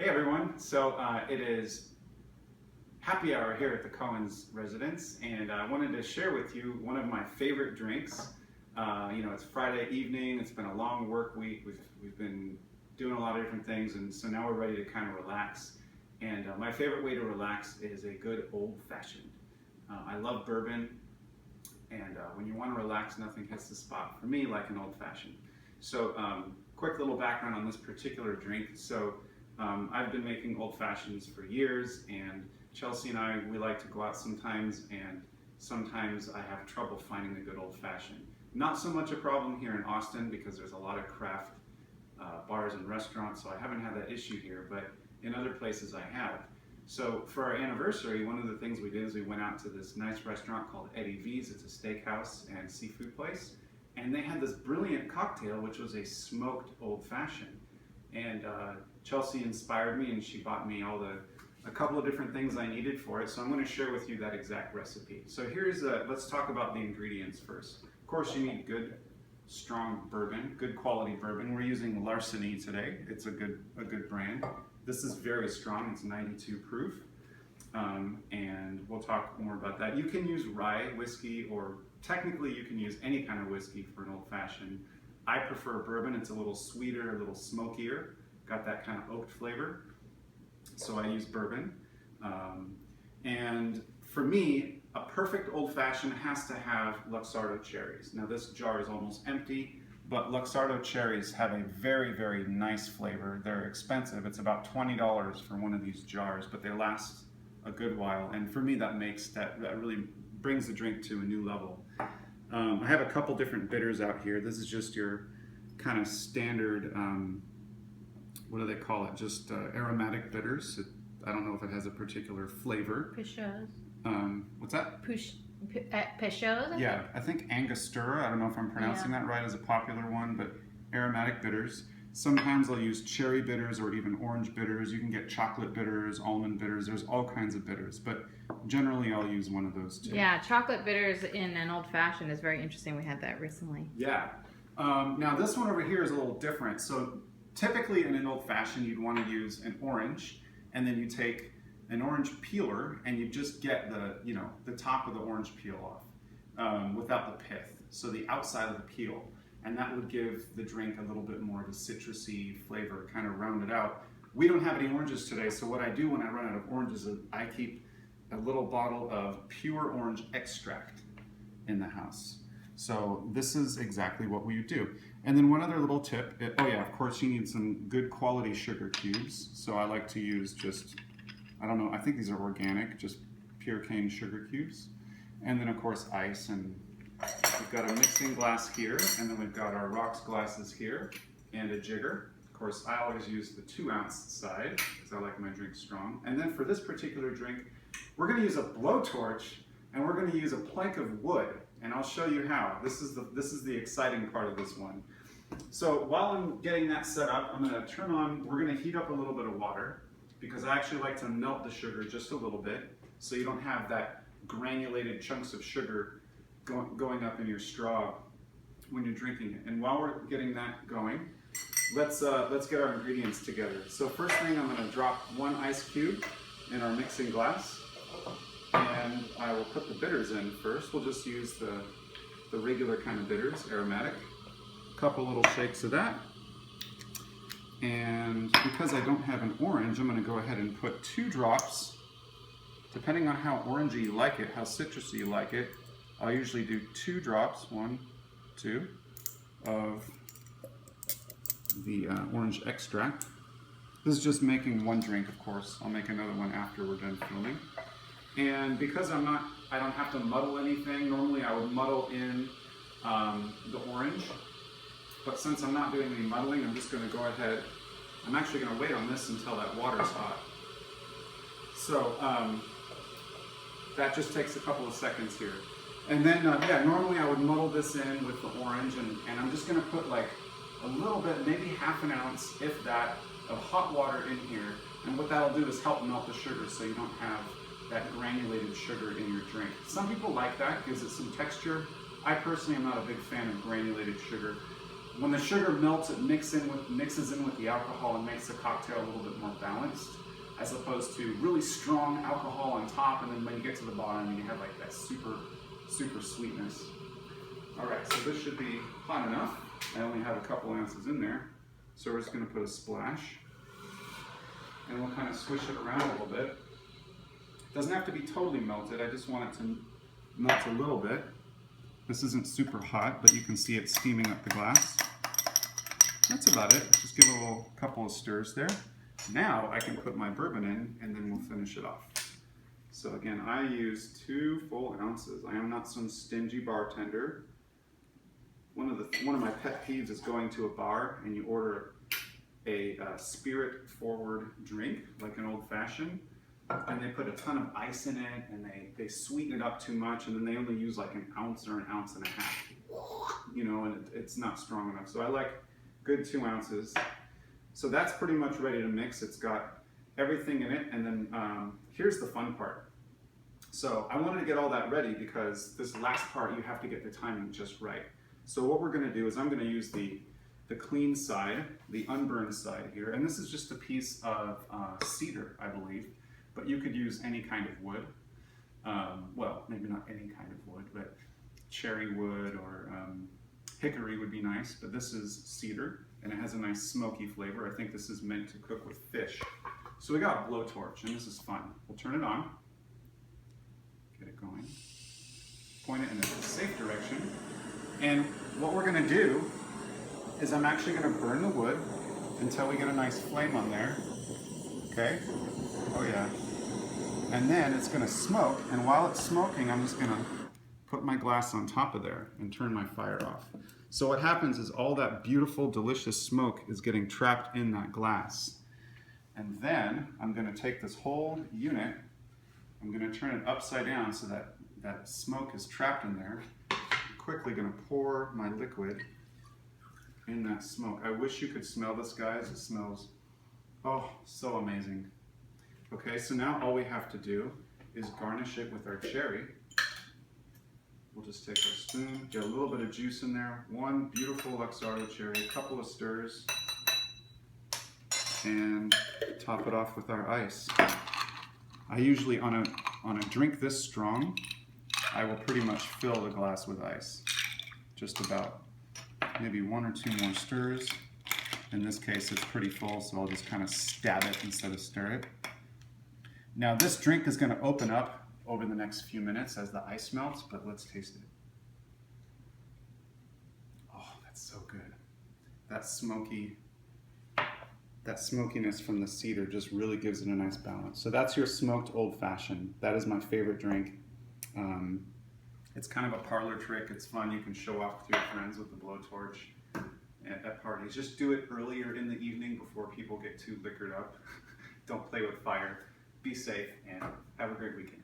Hey everyone, so it is happy hour here at the Cohen's residence, and I wanted to share with you one of my favorite drinks. It's Friday evening, it's been a long work week, we've been doing a lot of different things, and so now we're ready to kind of relax. And my favorite way to relax is a good old-fashioned. I love bourbon, and when you want to relax, nothing hits the spot for me like an old-fashioned. So quick little background on this particular drink. So I've been making old fashions for years, and Chelsea and I, we like to go out sometimes, and sometimes I have trouble finding a good old fashioned. Not so much a problem here in Austin because there's a lot of craft bars and restaurants, so I haven't had that issue here, but in other places I have. So for our anniversary, one of the things we did is we went out to this nice restaurant called Eddie V's. It's a steakhouse and seafood place, and they had this brilliant cocktail which was a smoked old fashioned. And Chelsea inspired me, and she bought me a couple of different things I needed for it. So I'm going to share with you that exact recipe. So let's talk about the ingredients first. Of course, you need good, strong bourbon, good quality bourbon. We're using Larceny today. It's a good brand. This is very strong. It's 92 proof, and we'll talk more about that. You can use rye whiskey, or technically you can use any kind of whiskey for an old fashioned. I prefer bourbon. It's a little sweeter, a little smokier, got that kind of oak flavor. So I use bourbon. And for me, a perfect old fashioned has to have Luxardo cherries. Now this jar is almost empty, but Luxardo cherries have a very, very nice flavor. They're expensive. It's about $20 for one of these jars, but they last a good while. And for me, that really brings the drink to a new level. I have a couple different bitters out here. This is just your kind of standard, what do they call it? Just aromatic bitters. I don't know if it has a particular flavor. Peychaud's. What's that? Peychaud's? Yeah, I think Angostura, I don't know if I'm pronouncing that right, is a popular one, but aromatic bitters. Sometimes I'll use cherry bitters or even orange bitters. You can get chocolate bitters, almond bitters, there's all kinds of bitters, but generally I'll use one of those two. Yeah, chocolate bitters in an old fashioned is very interesting. We had that recently. Yeah. Now this one over here is a little different. So typically in an old fashioned you'd want to use an orange, and then you take an orange peeler and you just get the top of the orange peel off without the pith, so the outside of the peel. And that would give the drink a little bit more of a citrusy flavor, kind of round it out. We don't have any oranges today, so what I do when I run out of oranges is I keep a little bottle of pure orange extract in the house. So this is exactly what we do. And then one other little tip, of course you need some good quality sugar cubes. So I like to use I think these are organic, just pure cane sugar cubes. And then of course ice, and we've got a mixing glass here, and then we've got our rocks glasses here, and a jigger. Of course, I always use the 2-ounce side, because I like my drink strong. And then for this particular drink, we're gonna use a blowtorch, and we're gonna use a plank of wood, and I'll show you how. This is the exciting part of this one. So while I'm getting that set up, I'm gonna we're gonna heat up a little bit of water, because I actually like to melt the sugar just a little bit, so you don't have that granulated chunks of sugar going up in your straw when you're drinking it. And while we're getting that going, let's get our ingredients together. So first thing, I'm going to drop 1 ice cube in our mixing glass, and I will put the bitters in first. We'll just use the regular kind of bitters, aromatic. A couple little shakes of that. And because I don't have an orange, I'm going to go ahead and put 2 drops, depending on how orangey you like it, how citrusy you like it. I'll usually do 2 drops, 1, 2, of the orange extract. This is just making one drink, of course. I'll make another one after we're done filming. And because I don't have to muddle anything. Normally I would muddle in the orange, but since I'm not doing any muddling, I'm just going to go ahead. I'm actually going to wait on this until that water's hot. So that just takes a couple of seconds here. And then, normally I would muddle this in with the orange, and I'm just going to put like a little bit, maybe half an ounce, if that, of hot water in here. And what that'll do is help melt the sugar so you don't have that granulated sugar in your drink. Some people like that, gives it some texture. I personally am not a big fan of granulated sugar. When the sugar melts, it mixes in with the alcohol and makes the cocktail a little bit more balanced, as opposed to really strong alcohol on top, and then when you get to the bottom, you have like that super sweetness. All right, so this should be hot enough. I only have a couple ounces in there, so we're just going to put a splash, and we'll kind of swish it around a little bit. It doesn't have to be totally melted. I just want it to melt a little bit. This isn't super hot, but you can see it steaming up the glass. That's about it. Just give it a little couple of stirs there. Now I can put my bourbon in, and then we'll finish it off. So again, I use 2 full ounces. I am not some stingy bartender. One of my pet peeves is going to a bar and you order a spirit-forward drink, like an old-fashioned, and they put a ton of ice in it, and they sweeten it up too much, and then they only use like an ounce or an ounce and a half, you know, and it's not strong enough. So I like good 2 ounces. So that's pretty much ready to mix. It's got everything in it, and then here's the fun part. So I wanted to get all that ready because this last part, you have to get the timing just right. So what we're going to do is I'm going to use the clean side, the unburned side here, and this is just a piece of cedar, I believe, but you could use any kind of wood. Well, maybe not any kind of wood, but cherry wood or hickory would be nice, but this is cedar, and it has a nice smoky flavor. I think this is meant to cook with fish. So we got a blowtorch, and this is fun. We'll turn it on, get it going, point it in a safe direction, and what we're gonna do is I'm actually gonna burn the wood until we get a nice flame on there, okay? Oh yeah. And then it's gonna smoke, and while it's smoking, I'm just gonna put my glass on top of there and turn my fire off. So what happens is all that beautiful, delicious smoke is getting trapped in that glass. And then I'm gonna take this whole unit, I'm gonna turn it upside down so that that smoke is trapped in there. I'm quickly gonna pour my liquid in that smoke. I wish you could smell this, guys. It smells, oh, so amazing. Okay, so now all we have to do is garnish it with our cherry. We'll just take our spoon, get a little bit of juice in there, 1 beautiful Luxardo cherry, a couple of stirs, and top it off with our ice. I usually, on a drink this strong, I will pretty much fill the glass with ice. Just about. Maybe 1 or 2 more stirs. In this case, it's pretty full, so I'll just kind of stab it instead of stir it. Now this drink is going to open up over the next few minutes as the ice melts, but let's taste it. Oh, that's so good. That smokiness from the cedar just really gives it a nice balance. So that's your smoked old fashioned. That is my favorite drink. It's kind of a parlor trick. It's fun. You can show off to your friends with the blowtorch at parties. Just do it earlier in the evening before people get too liquored up. Don't play with fire. Be safe and have a great weekend.